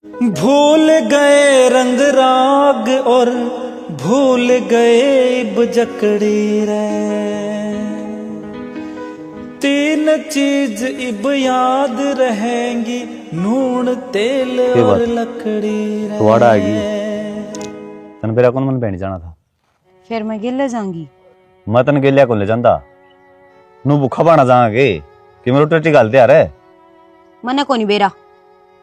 भूल गए रंग राग और भूल गए बजकड़ी रे, तीन चीज इब याद रहेंगी, नून तेल और लकड़ी रे। वाड़ा आएगी तन मेरा कौन मन बैठ जाना था, फिर मैं गिले जाऊंगी। मैं तन गेलिया को ले जाता नू भूखा बाना जाएंगे कि मेरे टट्टी गालते यार है। मने को नहीं बेरा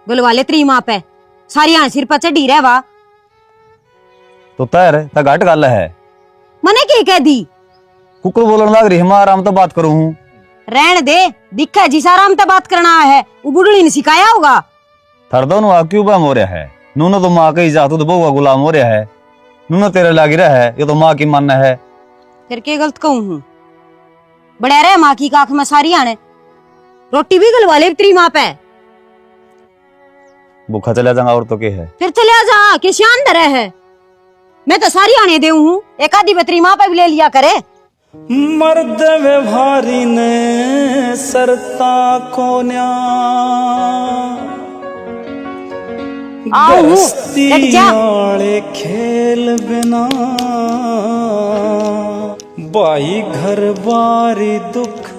गुलवाले त्री माँ पे सारी हाँ सिर पर चढ़ी रहे वा तो तैर ता घाट गाल है। मने के कह दी कुकर बोलन लाग रही, मैं आराम तो बात करूं हूं। रहन दे दिखा जिस आराम तो बात करना है, वो बुढ़ड़ी ने सिखाया होगा। थर दोनों आ क्यों बम हो रहा है, नूनो तो माँ का ही जातू तो बहु का गुलाम हो रहा है, नूनो तेरे लाग रहा है, ये तो माँ की मानना है। फिर के गलत कहूं हूं, बड़ा रहे माँ की आंख में सारी आने रोटी भी गलवाले त्री माँ पे। भूखा चला जाऊंगा और तो क्या है, फिर चले जा के शान दरे है, मैं तो सारी आने दे हूं, एक आधी बतरी माँ पे भी ले लिया करे। मर्द व्यवहारी ने सरता कोन्या गृहस्थी वाले खेल बिना, बाई घर बारी दुख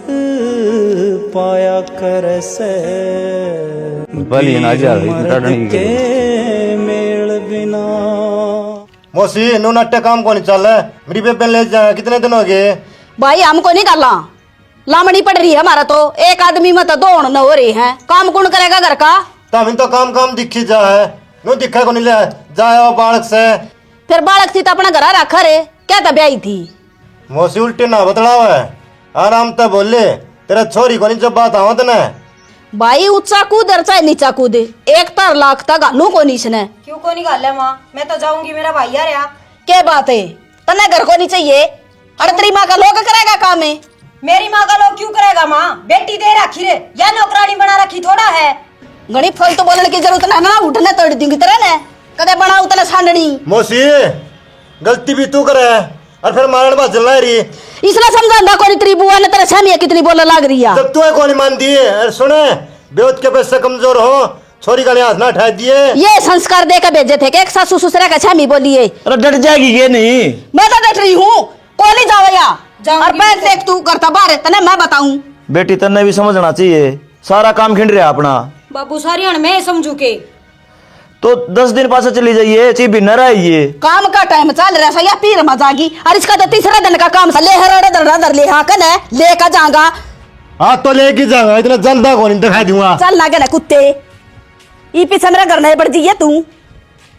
पाया कर से, बली ना जा रही के मेल बिना। मौसी नो नट्टे काम को नहीं चल रहा है, मेरी बेबे ले जा, कितने दिन हो गए? भाई हमको नहीं करला, लामड़ी पड़ रही है हमारा तो, एक आदमी में तो दो न हो रही है, काम कौन करेगा घर का? तम तो काम काम दिखी जा है, नो दिखा को नहीं ले जाए बालक से। फिर बालक थी तो अपना घर रखा रे, क्या तो ब्याही थी। मौसी उल्टे ना बतलाव है, आराम तो बोले, तेरा छोरी को नहीं जब बात आवत ना भाई ऊंचा कूद और चाहे नीचा कूद, एक तर लाख तक गालू को नीचने। क्यों को नहीं गाल माँ, मैं तो जाऊंगी, मेरा भाई आ रहा। क्या बात है, तने घर को नहीं चाहिए, अड़तरी माँ का लोग करेगा काम है। मेरी माँ का लोग क्यों करेगा माँ, बेटी दे रखी रे या नौकरानी बना रखी थोड़ा है। घनी फल तो बोलने की जरूरत ना, उठने तोड़ दूंगी तरह ने, कदे बनाऊ तने सांडनी। मौसी गलती भी तू करे और फिर मारण बात चल रही, इसलिए समझा कोनी तेरी बुआ ने तेरे सामने कितनी बोलने लग रही है। जब तू को नहीं मान दिए, अरे सुने बेवत के पैसे कमजोर हो, छोरी का हाथ ना उठा दिए। ये संस्कार दे के भेजे थे कि एक सासू ससुरा का छामी बोलिए। अरे डट जाएगी ये नहीं, मैं तो डट रही हूँ, कोई नहीं जावया और मैं देख तू करता बारे तने मैं बताऊं। बेटी तन्ने भी समझना चाहिए, सारा काम खिंड रहा अपना। बाबू सारी हण मैं समझू के तो 10 दिन पास चली जाइए, ची भी न रहिए। काम का टाइम चल रहा है या पीर मजागी, और इसका तो तीसरा दिन का काम ले हर ले हाँ कने लेकर जाऊंगा। हाँ तो लेके जाऊंगा, इतना जल्दा को नहीं दिखा दूंगा। चल ना गए कुत्ते, ई पीछे मेरा घर नहीं बढ़ जाइए तू।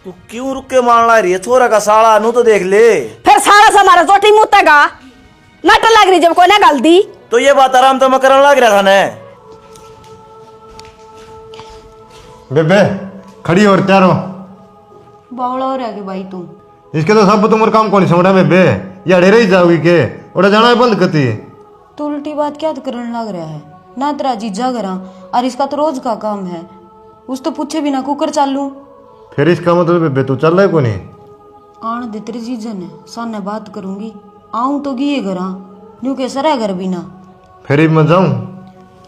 तू क्यों रुक के मान ला रही है, छोरा का साला नु तो देख ले। फिर सारा से हमारा चोटी मुँह तक नट लग रही जब कोई ना गाल दी तो ये बात आराम तो मैं करने लग रहा था ने। बेबे खड़ी और तैयार हो, बावला हो रहा भाई तू। इसके तो सब तुम काम को नहीं समझा बेबे, ये अड़े रही जाओगी के और जाना है बंद करती। तू उल्टी बात क्या तो करने लग रहा है ना, तेरा जीजा करा और इसका तो रोज का काम है, उस तो पूछे बिना कुकर चालू। फिर इसका मतलब बेबे तू चल रहा है को नहीं? आन दे तेरे जीजा ने सामने बात करूंगी, आऊं तो गिए घरा न्यू के सरा घर बिना। फिर मैं जाऊं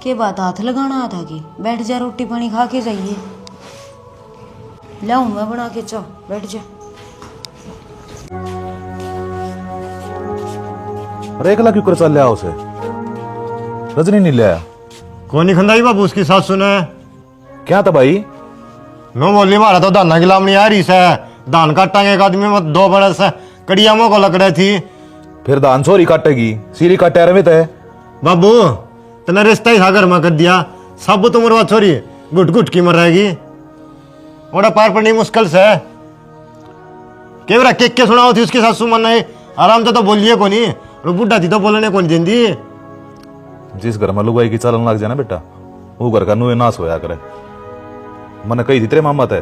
के बात हाथ लगाना था कि बैठ जा, रोटी पानी खा के जाइए। लाऊं मैं बना के चा, बैठ जा। अरे एकला क्यों कर चल लिया उसे, रजनी नहीं लिया? कौन नहीं खंदाई बाबू उसकी सास सुने क्या था भाई? नो बोली मारा तो धाना की लामनी आ रही से, धान काटांगे एक आदमी में 2 बड़े से कड़िया को लकड़े थी। फिर दान छोरी काटेगी, सीरी काटे रहे थे। बाबू तने रिश्ता ही सागर में कर दिया, सब तो मरवा छोरी घुट घुट की मर रहेगी, ओड़ा पार पड़नी मुश्किल से। केवरा के सुनाओ थी उसकी सासू मन नहीं, आराम तो बोलिए को नहीं, बुढ़ा थी तो बोलने को नहीं देंदी। जिस घर में लुगाई की चलन लग जाए ना बेटा, वो घर का नुए नाश होया करे। मैंने कही थी तेरे मामा थे,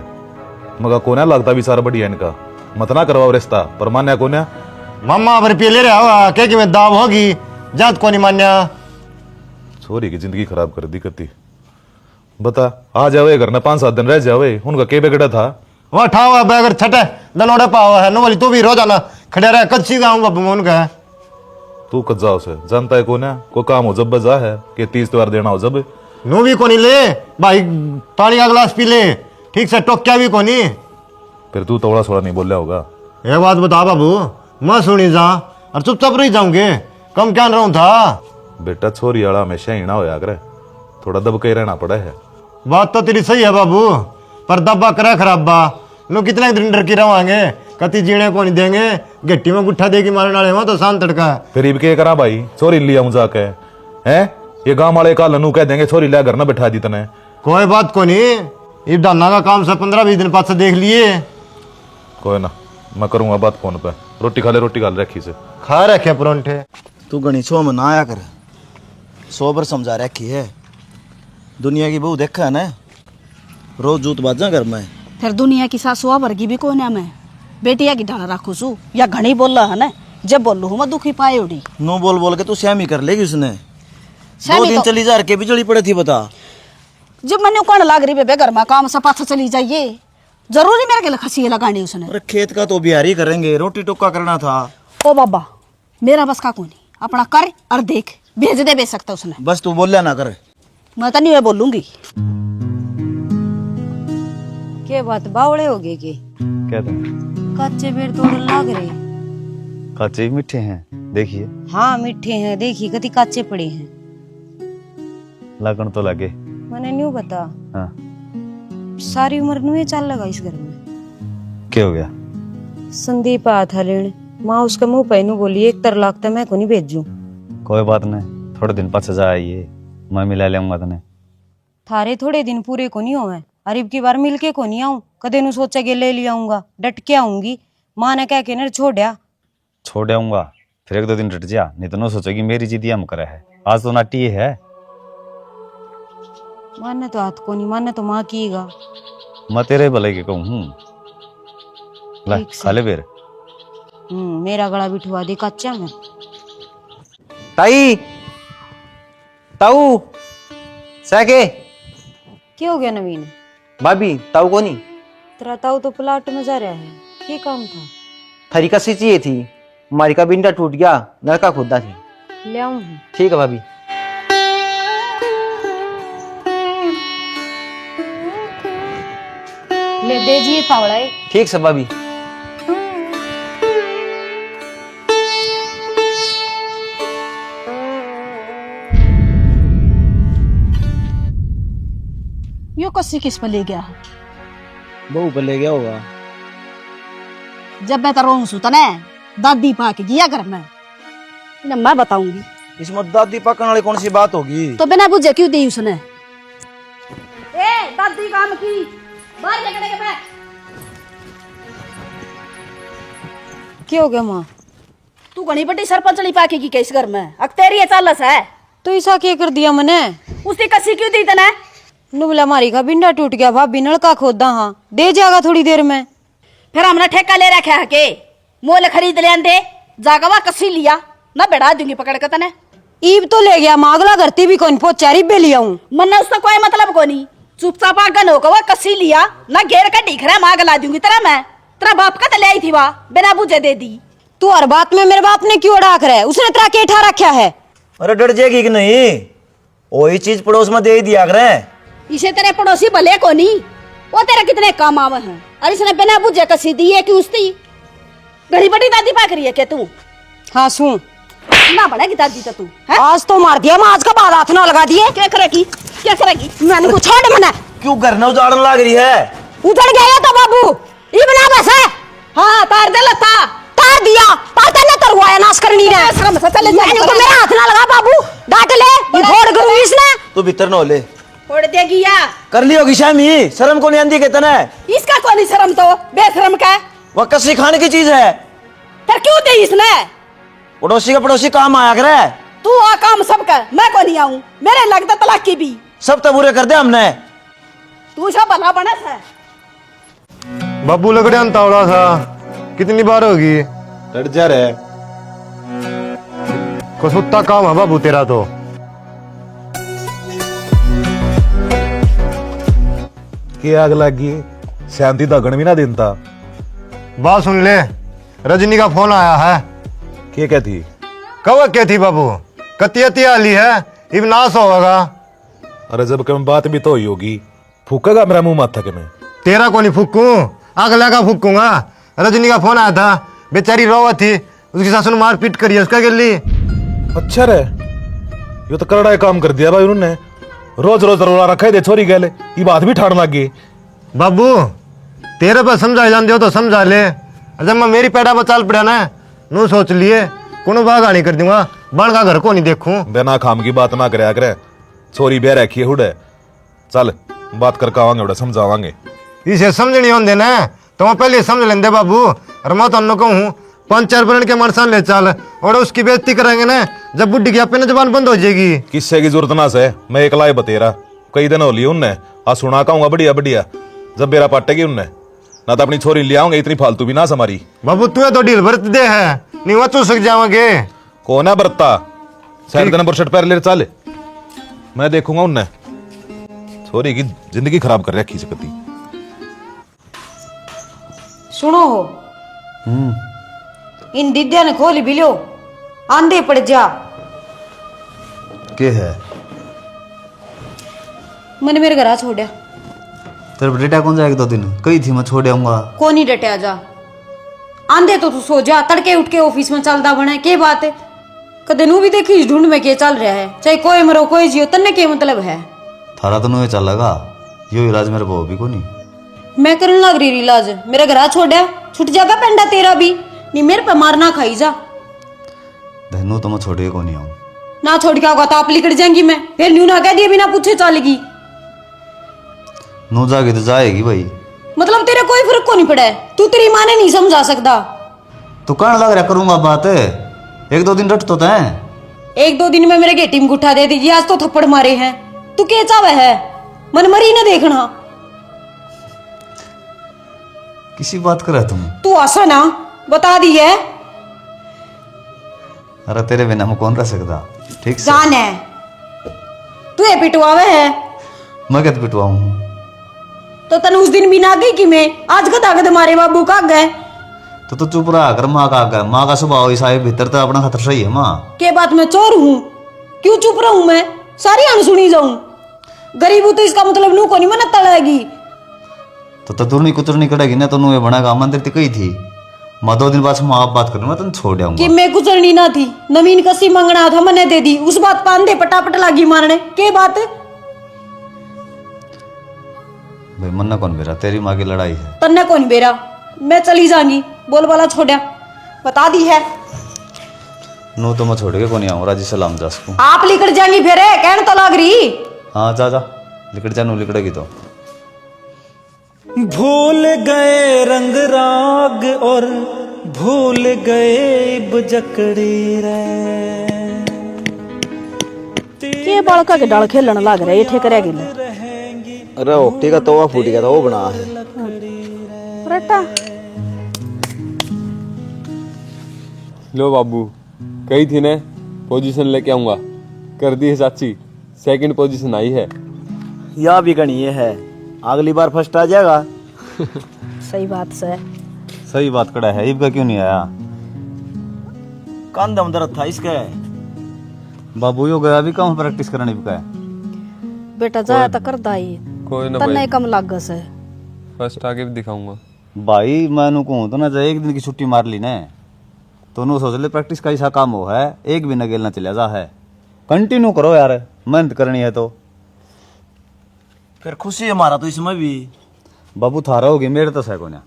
मगर कोन्या लगता भी सारा बढ़िया इनका, मत ना करवाओ रिश्ता, पर मान्या कोन्या मामा पर पे ले रहा के में दाव होगी, जात को नहीं मान्या। छोरी की जिंदगी खराब कर दी करती। बता आ जावे घर में 5-7 दिन रह जावे, उनका के बेगड़ा था वह ठावा बैगर छठे दनोड़े पावा है नो वाली, तू भी रोजाना खड़े रहा कच्ची गाँव बाबू मोन का है। तू कद जाओ से जानता है कोन्या, को काम हो जब जा है कि 30 त्योहार देना हो जब नो भी को नहीं ले भाई, पानी का गिलास पी ले, ठीक से टोक्या भी कोनी। फिर तू तोड़ा सोड़ा नहीं बोल रहा होगा। एक बात बता बाबू, मैं सुनी जा और चुपचाप रही जाऊंगे, कम क्या रहूं था। बेटा छोरी वाला हमेशा हीना होया करे, थोड़ा दब के रहना पड़ा है। बात तो तेरी सही है बाबू, पर दब्बा करे खराबा लो कितने दिन डर की रवांगे, कति जीने को नहीं देंगे, गट्टी में गुट्ठा देगी मारने वाले वहां तो शांत तड़का। फिर इब के करा भाई, छोरी लिया हूं जाके हैं, ये गांव वाले का लनू कह देंगे छोरी लिया घर ना बैठा दी तने। कोई बात को नहीं, इब दाना का काम से 15-20 दिन पास से देख लिए। कोई ना, मैं करूंगा बात फोन पे। रोटी खा ले रखी से। खा रखे परोंठे। तू गणी छो में ना आया कर, 100 बार समझा रखी है। दुनिया की बहू देखा है ना, रोज जूत बाजा घर में। फिर दुनिया की सासुआ वर्गी भी कोने में बेटिया की ढाल रखू सू या घनी बोल रहा है ना, जब बोलू हूँ मैं दुखी पाए उड़ी। नो बोल बोल के तू श्यामी कर लेगी उसने। 2 श्यामी दिन तो- चली जा के बिजली पड़े थी बता। जब मैंने कौन लाग रही बेबे घर में काम से पाछा चली जाइए, जरूरी मेरे के खसी लगानी उसने। अरे खेत का तो बिहारी करेंगे, रोटी टुक्का करना था। ओ बाबा मेरा बस का कोनी, अपना कर और देख, भेज दे बेच सकता उसने। बस तू बोलिया ना कर। मैं तो नहीं मैं बोलूंगी। क्या बात बावड़े हो गए के क्या था? कच्चे पेड़ तोड़ लाग रहे। कच्चे भी मीठे हैं, देखिए। हाँ मीठे हैं, देखिए कति कच्चे पड़े हैं। लगन तो लगे। मैंने न्यू बता, हाँ, सारी उम्र नुए चाल लगा इस घर में। क्या हो गया? संदीप आया था लेने, माँ उसका मुंह पहनू बोली 1 लाख तो मैं को नहीं भेजू। कोई बात नहीं, थोड़े दिन पास जा आइए, मैं मिला लेऊंगा तने। थारे थोड़े दिन पूरे को नहीं होवे, अरीब की बार मिल के को नहीं आऊं, कदे नु सोचा के ले लिया आऊंगा, डट के आऊंगी। माँ ने कह के न छोड़या। छोड़ आऊंगा, फिर 1-2 दिन डट जा, नहीं तो न सोचेगी मेरी जिद हम करे है। आज तो नाटी है। माने तो हाथ को नहीं, माने तो माँ कीगा। मैं तेरे भले के कहूँ हूँ। ला ठीक से। खा ले फिर। मेरा गला बिठवा दे कच्चा में। ताई ताऊ सके क्या हो गया नवीन? भाभी ताऊ को नहीं तेरा ताऊ तो प्लाट में जा रहा है, क्या काम था? थरी कसी चाहिए थी, हमारी का बिंडा टूट गया, नलका खुदा थी। ले आऊं? ठीक है भाभी। ले दीजिए फावड़ा। ठीक से भाभी। यो कसी किस पे ले गया? बहू पे ले गया होगा। जब मैं तो रोऊं सुता ने दादी पा के गया घर में, इन्हें मैं बताऊंगी। इसमें दादी पकड़ने वाली कौन सी बात होगी? तो बिना बुझे क्यों दी उसने? ए दादी काम की बाहर निकले के मैं। क्या हो गया माँ? तू घनी बड़ी सरपंचली पाके की कैस घर में, अक तेरी ये चालस है। तो ऐसा क्या कर दिया मैंने? उसकी कसी क्यों दी तने? नुबला मारी का बिंडा टूट गया, भाभी नलका खोदा, हाँ दे जाएगा थोड़ी देर में। फिर हमने ठेका ले रखा है के मोल खरीद ले दे जागवा कसी लिया ना बैठा दूंगी पकड़ के तने। ईब तो ले गया, मागला घरती भी कौन पोचारी बे लिया हूँ। मन्ना उसका कोई मतलब को नहीं, चुपचाप आगन होकर वो कसी लिया ना घेर का दिख रहा माग ला दूंगी तेरा मैं। तेरा बाप का तो ले आई थी वह बिना बुझे दे दी। तू हर बात में मेरे बाप ने क्यों डाक रहा है? उसने तेरा के ठा रखा है। अरे डर जाएगी कि नहीं? वही चीज पड़ोस में दे ही दिया करे। इसे तेरे पड़ोसी भले को नहीं, वो तेरा कितने काम आवे हैं। और इसने बिना बुझे कसी दी है कि उसकी घड़ी बड़ी दादी पाक रही है के तू? हाँ सुन, ना बढ़ेगी दादी तो तू है? आज तो मार दिया, मैं आज का बाद हाथ ना लगा दिए। क्या करेगी क्या करेगी? मैंने को छोड़ मना क्यों घर न उजाड़न लग रही है? उधड़ गया तो बाबू ये बना बस है। हाँ तार दे लता तार दिया, पाता न तरवाया नाश करनी रे। शर्म से चले जा। मैंने को मेरा हाथ ना लगा बाबू, डांट ले, ये फोड़ करूंगी इसने। तू भीतर न हो ले। फोड़ देगी या कर ली होगी शामी, शर्म को नहीं आंदी कहता ना। इसका कौन शर्म तो बेशरम का? वह कसी खाने की चीज है। फिर क्यों दी इसने? पड़ोसी का पड़ोसी काम आया करे। तू आ काम सब कर, मैं को नहीं आऊं। मेरे लगता तलाक की भी सब तो बुरे कर दे हमने। तू सब भला बना है। बाबू लकड़ियां तावड़ा था, कितनी बार होगी? डर जा रहे। कसुत्ता काम है बाबू तेरा तो। के आग लगी, शांति तो गण भी ना देता। बात सुन ले, रजनी का फोन आया है। के कहती? कब क्या थी बाबू? कतियती आली है, इब नाश होगा। अरे जब कम बात भी तो हुई होगी, फूकेगा मेरा मुंह माथा के में। तेरा को नहीं फूकू, अगला का फूकूंगा। रजनी का फोन आया था, बेचारी रोवा थी, उसकी सासू ने मार पीट करी, उसका गिल्ली। अच्छा रे, ये तो करड़ा काम कर दिया भाई उन्होंने। रोज रोज रोला रखा है दे छोरी गए, ये बात भी ठाड़ लग गई। बाबू तेरे पर समझा जानते हो तो समझा ले, जब मैं मेरी पैड़ा पर चाल पड़ा ना, नू सोच लिए कोनो बागानी कर दूंगा, बन का घर को नहीं देखूं। बिना खाम की बात ना करे करे, छोरी बह रखी है हुडे। चल बात करके आवांगे, उड़ा समझावांगे। इसे समझ नहीं होंगे ना तो मैं पहले समझ लेंदे बाबू। और मैं तो कहूँ 5-4 बरन के मरसान ले चल, और उसकी बेइज्जती करेंगे ना, जब बुढ़ी की अपने जबान बंद हो जाएगी। किससे की जरूरत ना से, मैं एक लाए बतेरा कई दिन हो लिए उनने, आज सुना कहूंगा बढ़िया बढ़िया, जब बेरा पाटेगी उनने ना तो अपनी छोरी ले आऊंगे, इतनी फालतू भी ना समारी। बाबू तू तो ढील बरत दे है, नहीं वो चूसक जाओगे। कौन है बरता, शायद दिन बुरशट पैर ले चल, मैं देखूंगा उनने। छोरी की जिंदगी खराब कर रखी सकती। सुनो हो, इन दिद्या ने खोली भी लो, आंधे पड़ जा। के है मैंने मेरे घर आ छोड़ा। तेरे बेटा कौन जाएगा 2 दिन, कही थी मैं छोड़ आऊंगा। कौन ही डटे जा, आंधे तो तू सो जा, तड़के उठ के ऑफिस में चलता बने के बात है। कदे नू भी देखी इस ढूंढ में के चल रहा है, चाहे कोई मरो कोई जियो, तन्ने के मतलब है। थारा तो नहीं चलेगा, यो इलाज मेरे को भी को नहीं। मैं करने लग रही इलाज, मेरा घर आ छोड़ा, छुट जाएगा पेंडा तेरा भी, नहीं मेरे पे मारना खाई जा। धनु तो मैं छोड़े को नहीं आऊं। ना छोड़ के आऊंगा तो आप लिकड़ जाएंगी, मैं फिर न्यू ना कह दिए बिना पूछे चलेगी। नो जाएगी तो जाएगी भाई, मतलब तेरा कोई फर्क को नहीं पड़ा है, तू तेरी माँ ने नहीं समझा सकता। तू कहने लग रहा करूंगा बात, 1-2 दिन रट तो तैं। 1-2 दिन में मेरे गेटी में गुठा दे देगी, आज तो थप्पड़ मारे हैं। तू के चावे है, मन मरी न देखना। किसी बात कर तुम, तू आसा ना बता दी है। अरे तेरे बिना मैं कौन रह सकता, ठीक से। जान है तू ये पिटवावे है, मैं क्या पिटवाऊं? तो तन उस दिन भी ना गई कि मैं आज गधा गध मारे बाबू का गए। तो चुप रहा कर, माँ का गए, माँ का स्वभाव ऐसा है, भीतर तो अपना खतर सही है माँ के बात मैं चोर हूँ, क्यों चुप रहूं मैं, सारी अनसुनी जाऊं। गरीब हूं तो इसका मतलब नू को नहीं मना तड़ेगी। तो तुरनी कुतरनी करेगी ना, तो नु बनेगा मंदिर ती कही थी। मैं 2 दिन बाद से माँ बात करूंगा, तुम छोड़ आऊंगा। कि मैं कुचरनी ना थी, नवीन कसी मंगना था, मैंने दे दी, उस बात पांदे पटापट लागी मारने के बात। भाई मन्ना कौन बेरा, तेरी माँ की लड़ाई है। तन्ने कौन बेरा, मैं चली जाऊंगी, बोल वाला छोड़ा बता दी है। नो तो मैं छोड़ के को नहीं आऊँ, राजी सलाम जा सकूं। आप लिकड़ जाएंगी फिर कहने तो लग रही। हाँ जा जा, लिकड़ जा, नू लिकड़ेगी तो। भूल गए रंग राग और भूल गए बजकड़ी रे, के बालका के डाल खेलन लग रहे ठे करेगी। अरे ओक्टी का तवा फूट गया था, वो बना है। रट्टा लो बाबू, कही थी ने पोजीशन लेके आऊंगा, कर दी है चाची, 2nd पोजीशन आई है। या भी गणीय है, अगली बार फर्स्ट आ जाएगा। सही बात से, सही बात कड़ा है, इबका क्यों नहीं आया? कान दम दर्द था इसका। बाबू यो गया भी कम प्रैक्टिस करने इबका है। बेटा जाया तो कर दाई, कोई ना तन्ने भाई, कम लागस है। फर्स्ट आके भी दिखाऊंगा। भाई मैं नु कहूँ तो ना, जा 1 दिन की छुट्टी मार ली ने, तो नु सोच ले प्रैक्टिस का ऐसा काम हो है, एक भी नगेल ना चला जा है। कंटिन्यू करो यार, मेहनत करनी है तो। फिर खुशी है हमारा तो इसमें भी। बाबू थारा होगी, मेरे तो सैको ना,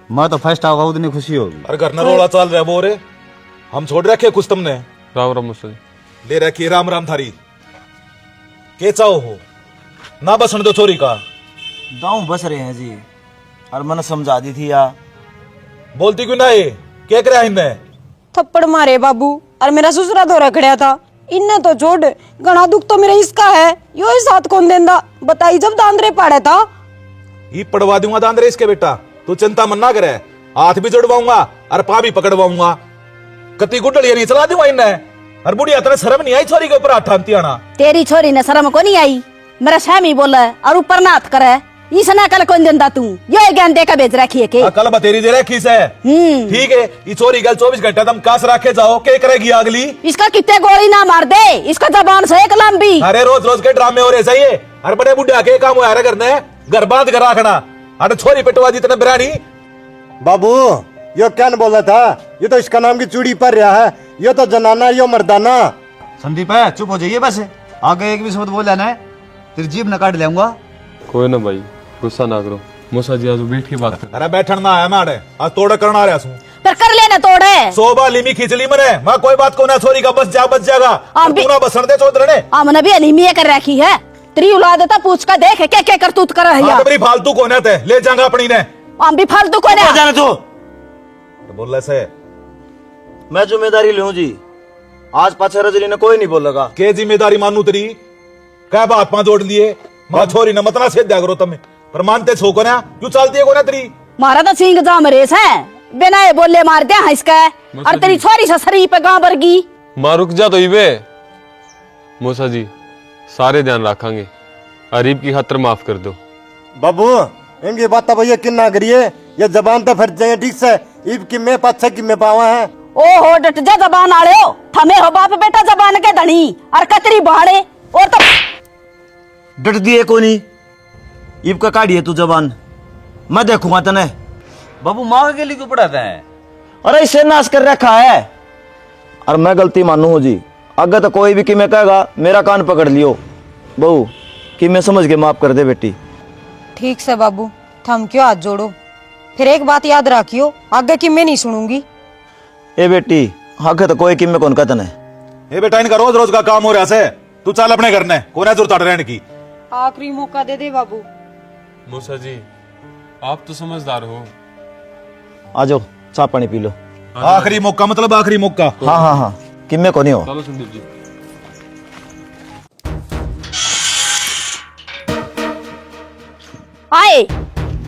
मैं तो फर्स्ट आऊंगा उतनी खुशी होगी। अरे घर न रोड़ा चल रहा है वो रे, हम छोड़ रखे कुछ तुमने। राम राम मुझसे ले रखी राम राम थारी, के चाहो हो ना बसन दो छोरी का। दाऊ बस रहे हैं जी, और मैंने समझा दी थी या। बोलती क्यों ना ये, क्या करे इनने? थप्पड़ मारे बाबू, और मेरा ससुरा तो रखड़ा था, इन्ने तो छोड़, घना दुख तो मेरा इसका है, यो ही साथ कौन देंदा बताई, जब दांदरे पाड़े था। ये पड़वा दूंगा दांदरे इसके बेटा, तू चिंता मन ना करे, हाथ भी जोड़वाऊंगा और पा भी पकड़वाऊंगा। कति गुडलिया नहीं चला दूंगा इन्हें, और बुढ़िया तरह शर्म नहीं आई छोरी के ऊपर हाथ ठानती आना। तेरी छोरी ने शर्म को नहीं आई, मेरा स्वामी बोला और ऊपर नाथ करे, इसना कल कौन देंदा तू, यो ज्ञान देकर भेज रखी है के। कल बतेरी दे रखी से, ठीक है, ये चोरी गल 24 घंटे तुम कास रखे जाओ, के करेगी अगली? इसका कितने गोली ना मार दे, इसका जबान से एक लंबी। अरे रोज रोज के ड्रामे हो रहे सही है, और बड़े बुढ़े आके काम हो रहा करने, घर बांध कर रखना, अरे छोरी पिटवा दी तेने बिरानी। बाबू यो क्या न बोला था, ये तो इसका नाम की चूड़ी पर रहा है, ये तो जनाना यो मर्दाना। संदीप है, चुप हो जाइए बस, आगे एक भी शब्द बोल लेना है तेरी जीभ न काट लेऊंगा। कोई ना भाई, गुस्सा ना करो। मूसा जी आज बैठ के बात कर। अरे बैठन ना आया माड़े, आज तोड़े करना आ रहा हूँ। पर कर लेना तोड़े। सोबा लिमी खिंचली मने, मैं कोई बात को ना छोरी का बस जाएगा। अभी- तू ना बसन दे चौधरी ने। हमने भी अलीमिया कर रखी है, तेरी औलाद था, पूछ कर देख क्या क्या करतूत कर रही हाँ, है। तो मेरी फालतू कोने थे, ले जाऊंगा अपनी ने। हम भी फालतू को हो जाने तो तो बोल से मैं जिम्मेदारी लूं जी, आज पाछे रजनी ने कोई नहीं बोलेगा। के जिम्मेदारी मानू तेरी, क्या बात पा जोड़ लिए मां छोरी ने मतना से दिया करो तमे, पर मानते छो को ना क्यों चलती है को ना तेरी। मारा तो सिंह जाम रेस है, बिना ये बोले मार दिया इसका। और तेरी छोरी ससरी पे गांव बरगी। मां रुक जा तो इबे। मूसा जी सारे ध्यान रखेंगे, अरीब की खातर माफ कर दो। बाबू इनकी बात भैया किन्ना करिए, ये जबान तो फिर जाए ठीक से, ईब की मैं पाछे की मैं पावा है। ओ हो डट जा जबान आले हो, थमे हो बाप बेटा जबान के धनी और कतरी बाड़े और तो डट दिए को नहीं, ईब का काढ़िए तू जबान, मैं देखूंगा तने। बाबू माँ के लिए क्यों पढ़ाते हैं? अरे इसे नाश कर रखा है, और मैं गलती मानू हूँ जी। अगर तो कोई भी कि मैं कहेगा मेरा कान पकड़ लियो बहू, कि मैं समझ के माफ कर दे बेटी। ठीक से बाबू, थम क्यों हाथ जोड़ो। फिर एक बात याद रखियो, आगे की मैं नहीं सुनूंगी। ए बेटी आगे तो कोई कि मैं कौन कहता है। ए बेटा इनका रोज रोज का काम हो रहा से, तू चल अपने घर ने, कोने जरूरत रहने की। आखिरी मौका दे दे बाबू। मूसा जी आप तो समझदार हो। आ जाओ चाय पानी पी लो। आखिरी मौका मतलब आखिरी मौका। हाँ हाँ हाँ, कि मैं कौन हो। चलो संदीप जी। आए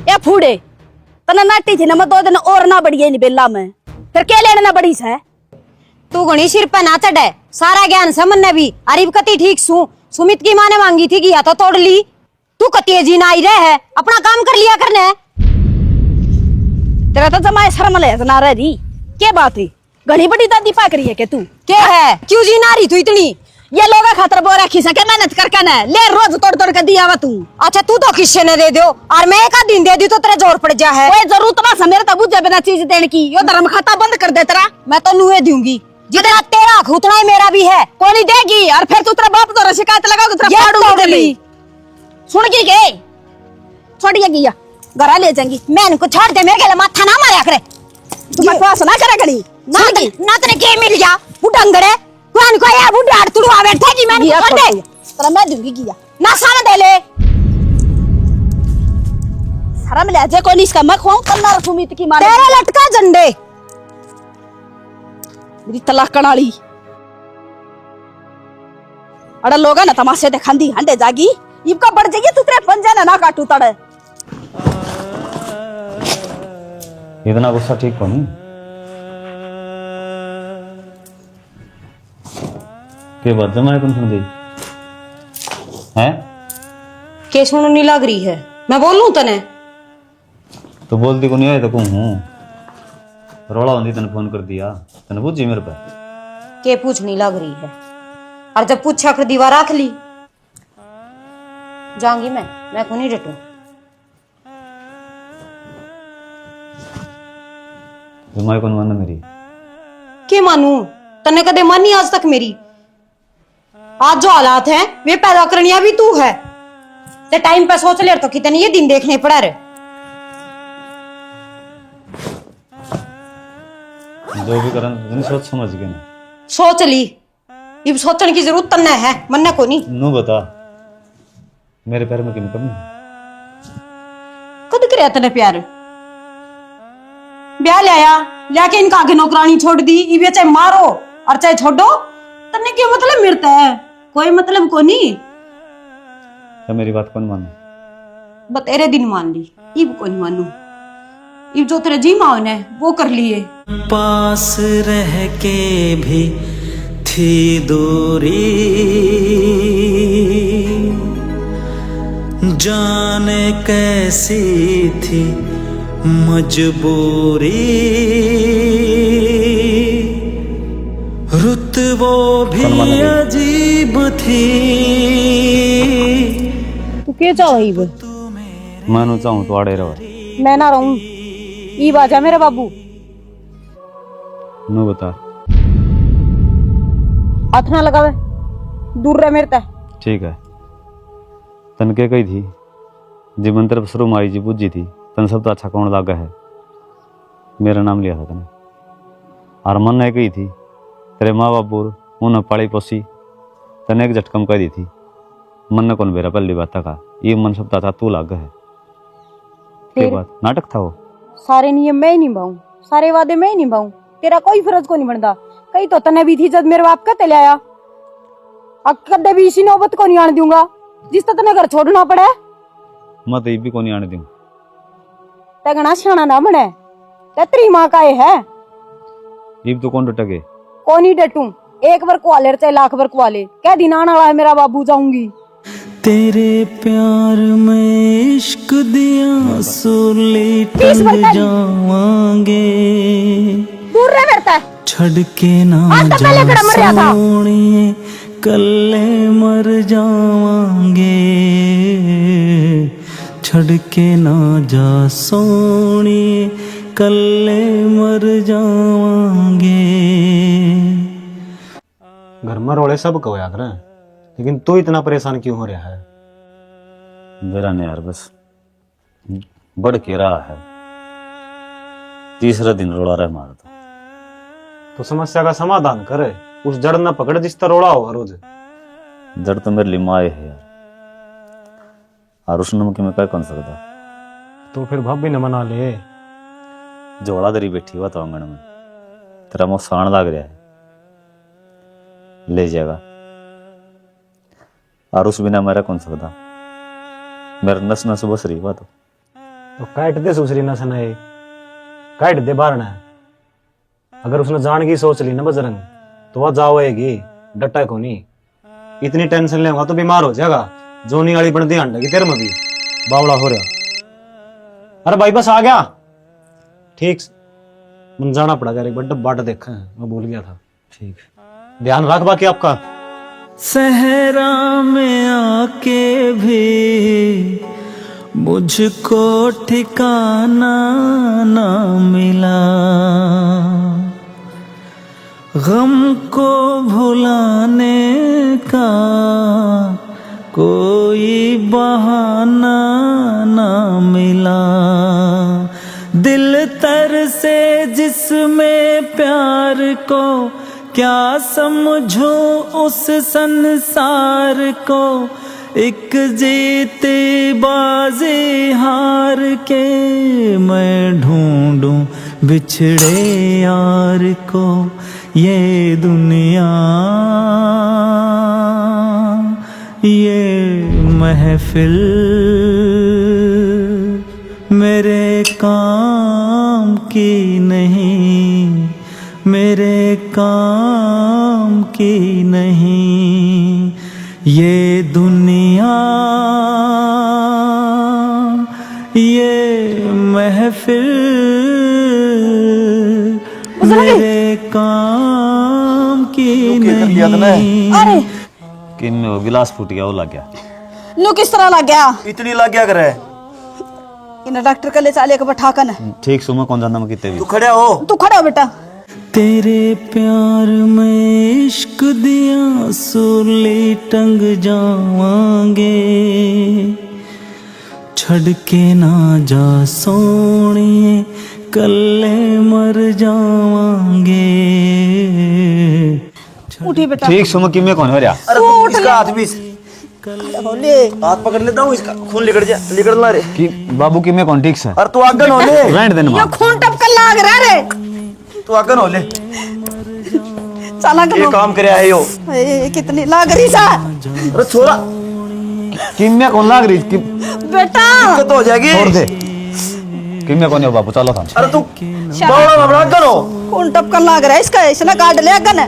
या फूडे तना नाटी थी ना, मैं 2 दिन और ना बढ़िया नहीं बेला में, फिर क्या लेने ना बड़ी से। तू घणी सिर पे ना चढ़े, सारा ज्ञान से मन ने भी। अरीब कति ठीक सू, सुमित की माँ ने मांगी थी, या तो तोड़ ली। तू कति जी ना आई रहे है, अपना काम कर लिया करने। तेरा तो जमाए शर्म ले ना रही, क्या बात है, घनी बड़ी दादी पाक रही है के तू। क्या है, क्यों जी ना रही तू इतनी? ये लोग खातर बो रखी सके मेहनत करके ना ले, रोज तोड़ तोड़ के दिया वा तू। अच्छा तू तो किससे ने दे दो, और मैं एक आध दिन दे दी तो तेरा जोर पड़ जा है। कोई जरूरत ना मेरे तो बुझे बिना चीज देने की, यो धर्म खाता बंद कर दे तेरा। मैं तो नुए दूंगी, जितना तेरा हक उतना ही मेरा भी है। कोनी देगी, और फिर तू तेरा बाप तो शिकायत लगाओगे तेरा ये फाड़ूंगी तोड़ तेरी। ली। सुन की गए छोड़िए गया घरा ले जाएंगी। मैं इनको छोड़ दे, मेरे के माथा ना मारा करे। तू बकवास ना करे घड़ी ना तेरे के मिल जा बुढ़ंगड़े, कौन को यार बुढ़ा तुड़वा बैठे जी। मैं गिया छोड़ दे, तेरा मैं दूंगी गिया ना सामने दे ले। शर्म ले जे कोनी इसका मैं खुआऊं कन्ना सुमित की मारे तेरे लटका झंडे मेरी तलाकण वाली। अरे लोग ना तमाशे दिखांदी हंडे जागी, इबका बढ़ जाइए तू तेरे पंजे ना काटू तड़े। इतना गुस्सा ठीक को नहीं के बाद जमाए कौन सुन गई है? के सुनो नहीं लग रही है, मैं बोलूं तने तो बोलती को नहीं आए तो कहूँ हूँ रोला होंगी तने फोन कर दिया, तने पूछी मेरे पे के पूछ नहीं लग रही है। और जब पूछा कर दीवार रख ली जाऊंगी मैं को नहीं डटू। जमाए कौन माना मेरी के मानू, तने कदे मानी आज तक मेरी। आज जो हालात हैं वे पैदा करनिया भी तू है, ते टाइम पे सोच ले तो कितने ये दिन देखने पड़ा रे। जो भी करन सोच समझ के ना सोच ली, इब सोचने की जरूरत तन्ने है, मन्ने को नहीं। नू बता मेरे पैर में किम कमी कद करे तने प्यार ब्याह लिया के इनका आगे नौकरानी छोड़ दी, इब चाहे मारो और चाहे छोड़ो, तन्ने क्या मतलब मिलता है? कोई मतलब को नहीं। तो मेरी बात कौन माने? बस तेरे दिन मान ली, इब को नहीं मानू। इब जो तेरे जी माओ ने वो कर लिए। पास रह के भी थी दूरी, जाने कैसी थी मजबूरी, रुत वो भी अजीब थी। तू क्या चाहो इब मैं नु चाहूँ तो आड़े रहो। मैं ना रहूं। ई बाजा मेरे बाबू नु बता। हाथ ना लगावे, दूर रह मेरे तक। ठीक है। तन के कही थी जीवन तरफ शुरू माई जी पूजी थी तन सब तो अच्छा कौन लागा है। मेरा नाम लिया था तने और मन ने कही थी तेरे माँ बाप उन्हें पाली पोसी तने एक झटकम कह दी थी मन ने कौन बेरा पहली बात का ये मन सब था तू लागा है। के बात नाटक था वो। सारे नियम मैं ही निभाऊं, सारे वादे मैं ही निभाऊं, तेरा कोई फर्ज को नहीं बनता। कहीं तो तने भी थी जब मेरे बाप का तले आया। अब कदे भी इसी नौबत को नहीं आने दूंगा जिस तने घर छोड़ना पड़े। मैं तो भी को नहीं आने दूं। तगना शाना ना बने, तेरी माँ का ये है। इब तो कौन डटके? कौन ही डटूं? एक बार कुआले चाहे लाख बार कुआले, क्या दिन आने वाला है मेरा बाबू, जाऊंगी। तेरे प्यार में इश्क दिया सुरली टंग जावांगे, दूर रह मेरे से। छड़ के ना जा सोनिए कल्ले मर जावांगे, छड़ के ना जा सोनिए कल्ले मर जावांगे। घर में रोले सब कहोया करें, लेकिन तू इतना परेशान क्यों हो रहा है? मेरा नहीं यार, बस बढ़ के रहा है। तीसरा दिन रोड़ा रहे मारा तो समस्या का समाधान करे, उस जड़ न पकड़ जिस तरह रोड़ा हो हर रोज। जड़ तो मेरे लिए माए है यार, और उस नमक में क्या कर सकता। तो फिर भाभी ने मना ले। जोड़ा दरी बैठी हुआ तो आंगन में, तेरा मुंह साण लग रहा है, ले जाएगा। और उस बिना मेरा कौन सकता, मेरा नस नस बस रही हुआ तो काट दे दूसरी नस न, काट दे बारना। अगर उसने जान की सोच ली ना बजरंग तो वह जाओगी, डटा को नहीं। इतनी टेंशन लेगा तो बीमार हो जाएगा। जोनी वाली बन दी अंडा की तेरे में भी बावड़ा हो रहा। अरे भाई बस आ गया। ठीक मन जाना पड़ा यार, एक बार डब्बा देखा है, मैं भूल गया था। ठीक ध्यान रख बाकी आपका। सहरा में आके भी मुझको ठिकाना ना मिला, गम को भुलाने का कोई बहाना ना मिला। दिल तर से जिसमें प्यार को क्या समझो उस संसार को, एक जीते बाजी हार के मैं ढूंढूं बिछड़े यार को। ये दुनिया ये महफिल मेरे काम की नहीं, मेरे काम की नहीं। ये दुनिया ये महफिल मेरे काम की नहीं। अरे कि में वो गिलास फूट गया, वो लग गया। नु किस तरह लग गया? इतनी लग गया करे। इन डॉक्टर के ले चाले के बैठाकन। ठीक सुमा कौन जानना मैं कितने भी। तू खड़ा हो। तू खड़ा हो बेटा। तेरे प्यार में इश्क दिया सुरली टंग जावांगे, छड़ के ना जा सोनिए कल्ले मर जावांगे। उठी बेटा। ठीक सुमा कि में कौन हो रहा। अरे इसका हाथ भी ले हाथ पकड़ लेता हूँ, इसका खून निकल ला रे। कि बाबू कि में कौन ठीक से। अरे तू आगन हो ले। रेंट देने ये मां खून टपकन लाग रहा रे। तू आगन हो ले। चला ये काम करे है यो। कितनी लाग रही सा। अरे छोरा कि में कौन लाग रही कि बेटा दिक्कत हो जाएगी। छोड़ दे कि में कौन हो बाबू, चलो था। अरे तू बावड़ा बावड़ा आगन हो। खून टपकन लाग रहा है इसका, इसने काट ले अगन।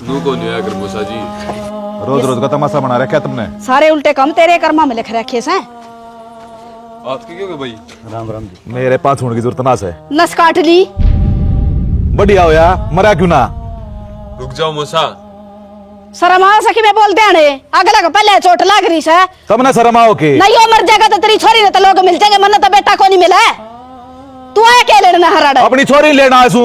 नू को नहीं आकर मूसा जी। रोज रोज का तमाशा बना रखा है तुमने। सारे उल्टे काम तेरे कर्मा में लिख रखे हैं। आपके क्यों गए भाई? राम राम जी। मेरे पास होने की जरूरत ना है। नस काट ली। बढ़िया हो या मरा क्यों ना। रुक जाओ मूसा, शर्म आ सकी मैं बोलते आने अगला का पहले चोट लाग रही है तब ना शर्म आओ के नहीं हो मर जाएगा तो तेरी छोरी ने तो लोग मिल जाएंगे मन तो बेटा को नहीं मिला है तू आया क्या लेना हराड़ा अपनी छोरी लेना आसू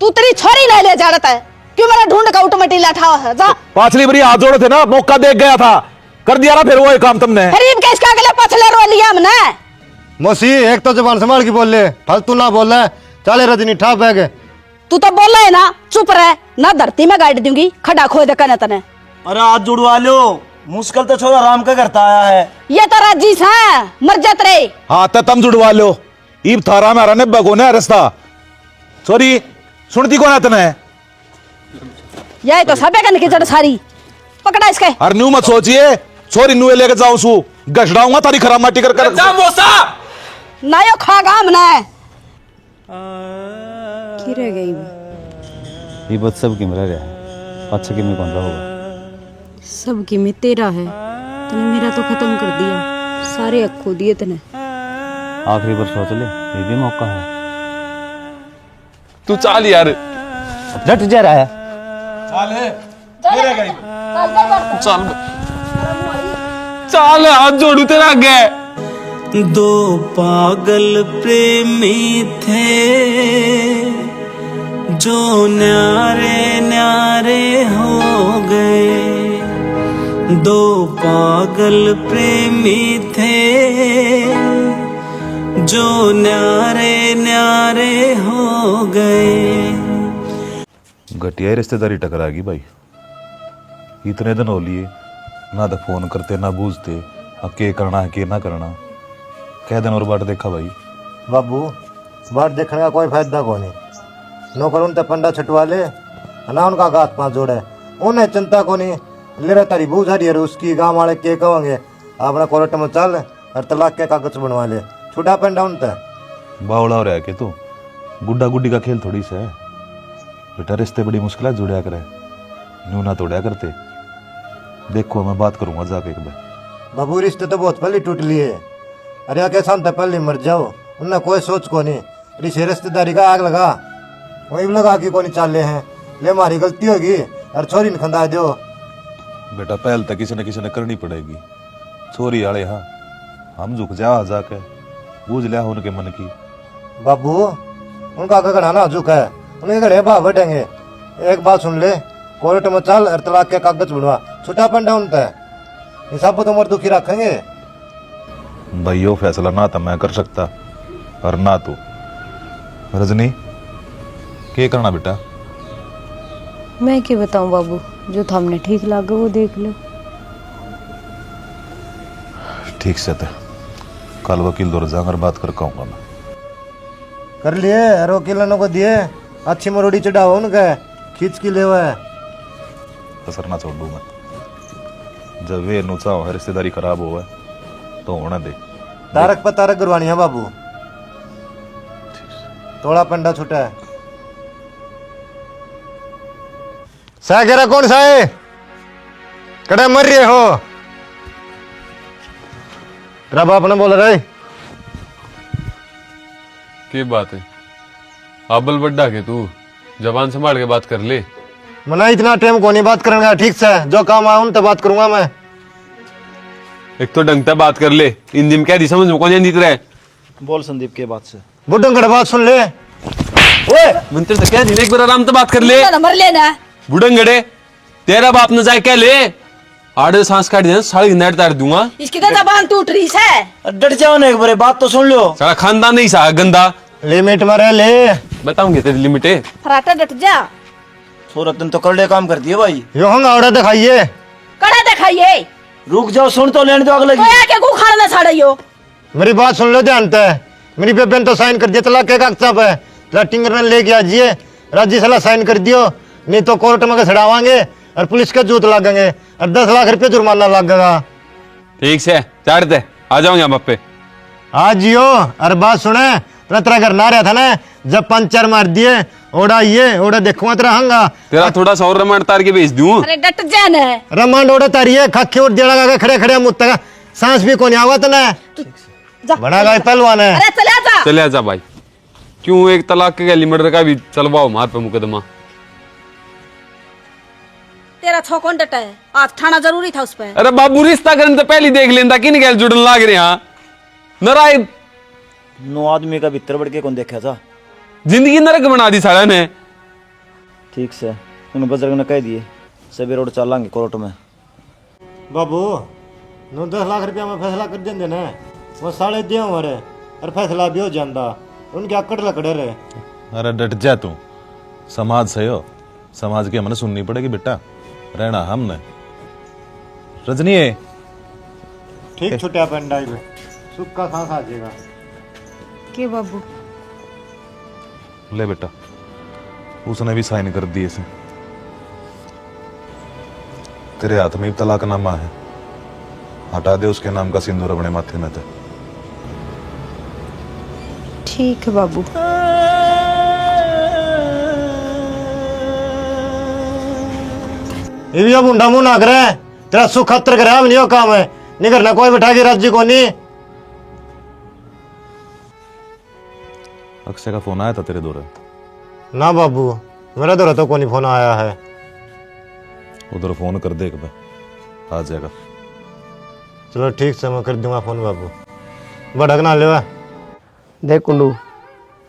तू तेरी छोरी नहीं ले जा रहा है क्यों मेरा ढूंढ का उठमटी लाठा है जा पाछली बरी हाथ जोड़े थे ना मौका देख गया था कर दिया ना फिर वो काम तुमने गरीब के इसका अगले पछले रो लिया हमने मौसी एक तो जबान संभाल के बोल ले फालतू ना बोल रहा है। चले रजनी ठा बैग तू तो बोल रहा है ना चुप रह ना धरती में गाड़ दूंगी खड़ा खो दे कने तने अरे हाथ जुड़वा लो मुश्किल तो छोरा राम का करता आया है। ये तो राजीस है मर जात रे हाँ तो तुम जुड़वा लो ईब थारा में ने बगोने रास्ता सॉरी सुनती कौन है तने यही तो सबे कन की जड़ सारी पकड़ा इसके और न्यू मत सोचिए छोरी नुए लेके जाऊं सू गछड़ाऊंगा तारी खराब माटी कर कर ना यो खागा हमने की रह गई ये बात सब की रह रहा है अच्छा कि मैं कौन रहा होगा सब की में तेरा है तूने मेरा तो खत्म कर दिया सारे हक खो दिए तने आखिरी बार सोच ले ये भी मौका है तू चाल यार डट जा रहा है चल चाल हाथ जोड़ू तेरा आगे दो पागल प्रेमी थे जो न्यारे न्यारे हो गए दो पागल प्रेमी थे जो न्यारे न्यारे हो गए। घटिया रिश्तेदारी टकराएगी भाई इतने दिन हो लिए ना तो फोन करते ना बूझते अब के करना है के ना करना कह दिन और बाट देखा भाई बाबू बाट देखने का कोई फायदा को नहीं नौकर उन पंडा छटवा ले ना उनका गात पांच जोड़े उन्हें चिंता को नहीं ले रहा तारी बूझ रही है उसकी गाँव वाले के कहेंगे अपना कोर्ट में चल और तलाक के कागज बनवा ले छुटा पंडा उन तक बावड़ा हो रहा है कि तू गुड्डा गुड्डी का खेल थोड़ी सा है बेटा रिश्ते बड़ी मुश्किल जुड़िया करे न्यू ना तोड़िया करते देखो मैं बात करूंगा जाके एक बार बाबू रिश्ते तो बहुत पहले टूट लिए अरे आके सामने पहले मर जाओ उनने कोई सोच को नहीं रिश्ते रिश्तेदारी का आग लगा वही लगा के कोई चाले हैं ले हमारी गलती होगी और छोरी ने खंदा दो बेटा पहल तो किसी न करनी पड़ेगी छोरी आले हाँ हम झुक जा जाके बूझ लिया उनके मन की बाबू उनका गगड़ा ना झुका है उनके घड़े भाव बैठेंगे एक बात सुन ले कोर्ट में चल और तलाक के कागज बनवा छुटा पंडा उन तक सब तो उम्र दुखी रखेंगे भाई यो फैसला ना तो मैं कर सकता और ना तू रजनी के करना बेटा मैं क्या बताऊं बाबू जो थामने ठीक लगे वो देख लो ठीक से तो कल वकील दौर जाकर बात कर कहूंगा मैं कर लिए और वकीलों को दिए अच्छी मरोड़ी चढ़ाओ उनका खींच की ले है कसर ना छोड़ दूं मैं जब वे नुचा हो रिश्तेदारी खराब हो तो होने दे तारक पर तारक गुरवानी है बाबू थोड़ा पंडा छुटा है सागरा कौन सा है कड़ा मर रहे हो तेरा बाप ने बोल रहा है की बात है आबल बड्डा के तू जबान संभाल के बात कर ले मना इतना टाइम को नहीं बात करेंगे ठीक से जो काम आया उन तो बात करूंगा मैं एक तो ढंग से बात कर ले इन दिन कह दी समझ में कौन दिख रहा है बोल संदीप के बात से बुढ़न कड़ा बात सुन ले ओए मंत्र से कह दी एक बार आराम से बात कर ले नंबर लेना बुढ़ंगड़े तेरा बाप न जाए क्या ले आड़े सांस काट देना साड़ी नेट तार दूंगा इसकी तो जबान टूट रही है डट जाओ ना एक बार बात तो सुन लो सारा खानदान नहीं सा गंदा लिमिट में रह ले बताऊंगे तेरी लिमिट है फराटा डट जा सूरत ने तो करड़े काम कर दिए भाई यो हंगा औड़ा दिखाइए कड़ा दिखाइए रुक जाओ सुन तो लेने दो अगले तो या के गुखाड़ ना साड़ियो मेरी बात सुन लो ध्यान से मेरी बेबे ने तो साइन कर दिया तलाक के कागज पे टिंगर ने लेके आजिए राजी सलाह साइन कर दियो नहीं तो कोर्ट में छड़ावांगे और पुलिस के जूत लगेंगे और 10 लाख रुपए जुर्माना लगेगा ठीक से चार दे आ जाऊंगा बाप पे आज जियो और बात सुने तेरा घर ना रहा था ना जब पंचर मार दिए ओड़ा ये ओड़ा देखूंगा तेरा हंगा तेरा थोड़ा सा और रमान तार के भेज दूं अरे डट जा ना रमांड ओड़ा तारिये खाके उठ देना लगा खड़े खड़े मुत्ता का सांस भी को नहीं आवा तना बना गए पहलवान है अरे चले जा चले आजा भाई क्यों एक तलाक के लिमिट का भी चलवाओ मार पे मुकदमा तेरा छो कौन डटा है? आज ठाना जरूरी था उस पर। अरे बाबू रिश्ता करने तो पहले देख लेंदा किन गैल जुड़न लाग रहे हैं नराय नो आदमी का भीतर बढ़ के कौन देखा था। जिंदगी नरक बना दी साला ने। ठीक से उन्हें बुजुर्ग ने कह दिए सभी रोड चलांगे कोर्ट में। बाबू 9-10 लाख रुपया में फैसला कर देंगे ना, वो साढ़े दिए हमारे और फैसला भी हो जाता, उनके आकड़ लकड़े रहे। अरे डट जा तू, समाज से हो, समाज की हमने सुननी पड़ेगी बेटा, रहना हमने। रजनी है ठीक छुट्टिया पेंडाई में सुख का सांस आ जाएगा। के बाबू ले बेटा, उसने भी साइन कर दिए से। तेरे हाथ में तलाकनामा है, हटा दे उसके नाम का सिंदूर अपने माथे में थे। ठीक है बाबू। ये भी अब मुंडा मुंह ना करे, तेरा सुख खतर करे हम नहीं हो काम है, नहीं करना कोई बैठा के राज्य को नहीं। अक्षय का फोन आया था तेरे दौरे? ना बाबू, मेरा दौरा तो कोई फोन आया है। उधर फोन कर दे एक बार, आ जाएगा। चलो ठीक से मैं कर दूंगा फोन बाबू, भड़कना लेवा। देख कुंडू,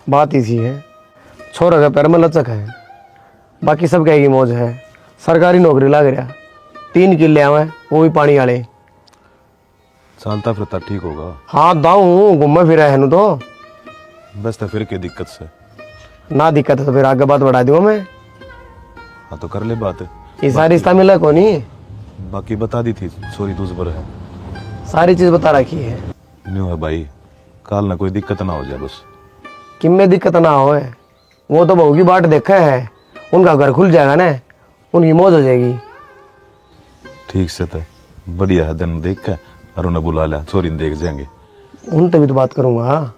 बात इसी है, छोरा का पैर में लचक है, बाकी सब कहेगी मौज है। सरकारी नौकरी लग रहा, 3 किले आवे वो भी पानी वाले। चलता फिरता ठीक होगा। हाँ दाऊ घूमे फिरा है तो बस तो फिर क्या दिक्कत से? ना दिक्कत है तो फिर आगे बात बढ़ा दूंगा मैं। हाँ तो कर ले बात। ये सारी रिश्ता मिला को नहीं, बाकी बता दी थी, सॉरी दूस पर है, सारी चीज बता रखी है। न्यू है भाई, काल ना कोई दिक्कत ना हो जाए बस। किम में दिक्कत ना हो, वो तो बहू की बाट देखा है, उनका घर खुल जाएगा ना, उनकी मौज हो जाएगी। ठीक से तो बढ़िया है, दिन देख के और उन्हें बुला लिया, सॉरी देख जाएंगे। उनसे भी तो बात करूंगा।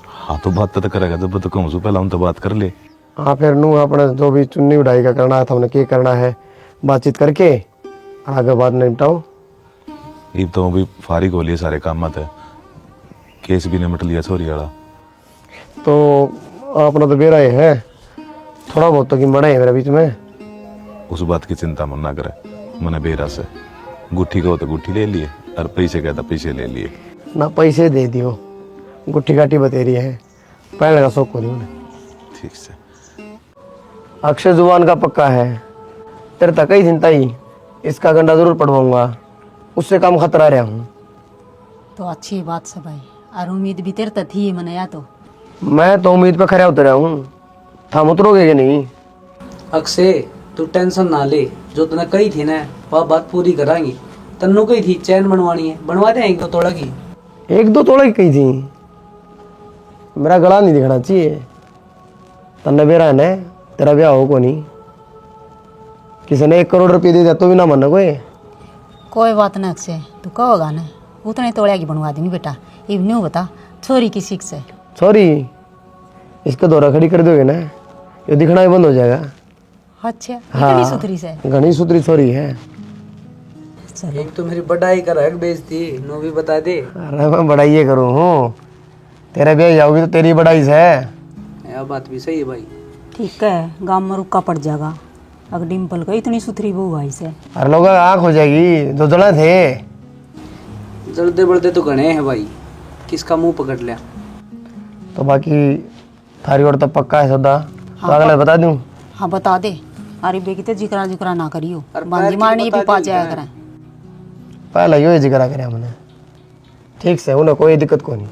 हाँ तो बात तो करेगा, जब तो कहूँ पहले उन तो बात कर ले। हाँ फिर नू अपने जो भी चुन्नी उड़ाई का करना है था उन्हें क्या करना है, बातचीत करके आगे बात निपटाओ। ये तो भी फारिग हो लिए सारे काम मत है, केस भी निपट लिया सॉरी वाला। तो अपना तो बेरा ही है, थोड़ा बहुत तो कि बड़ा है मेरे बीच में। उस बात की चिंता मन ना करे, मैंने बेरा से गुट्ठी कहो तो गुट्ठी ले लिए और पैसे कहता पैसे ले लिए। ना पैसे दे दियो, गुट्ठी काटी बतेरी है, पहले का शौक हो रही उन्हें। ठीक से अक्षय जुबान का पक्का है, तेरे तक ही चिंता ही, इसका गंडा जरूर पढ़वाऊंगा, उससे कम खतरा रहा हूँ। तो अच्छी बात से भाई, और उम्मीद भी तेरे तक थी मनाया तो। मैं तो उम्मीद पे खड़ा उतरा हूँ, थम उतरोगे कि नहीं? अक्षय तू टेंशन ना ले, जो तूने कही थी ना वह बात पूरी करांगी। तन्नू कही थी चैन बनवानी है, बनवा दे 1-2 तोड़ा की। 1-2 तोड़े की कही थी, मेरा गला नहीं दिखना चाहिए। तन्ने बेरा है ना, तेरा ब्याह हो को नहीं, किसी ने 1 करोड़ रुपये दे दिया तो भी ना मानना कोई बात ना अक्षय, तू कहोगा ना उतने तोड़िया की बनवा दूंगी बेटा। ये न्यू बता, छोरी की सीख से। सॉरी, इसका दौरा खड़ी कर दोगे ना, ये दिखना ही बंद हो जाएगा। अच्छा इतनी सुथरी से? घनी सुथरी छोरी है। एक तो मेरी बड़ाई कर हक बेइज्जती, नो भी बता दे। अरे मैं बड़ाई ये करूँ हूँ, तेरे ब्याह जाओगी तो तेरी बड़ाई से है। यह बात भी सही है भाई। ठीक है, गांव में रुका पड़ जाएगा, अगर डिम्पल को इतनी सुथरी बहू भाई से। अरे लोग आँख हो जाएगी, जो जला थे जल्दे बढ़ते तो घने हैं भाई, किसका मुंह पकड़ लिया। तो बाकी थारी और तो पक्का है सौदा, तो अगले बता दूं? हाँ बता दे, अरे बेगी तो जिक्रा जिक्रा ना करियो, बांधी मारने भी पा जाया करें। पहले यो जिक्र करे हमने, ठीक से, उन्हें कोई दिक्कत को नहीं।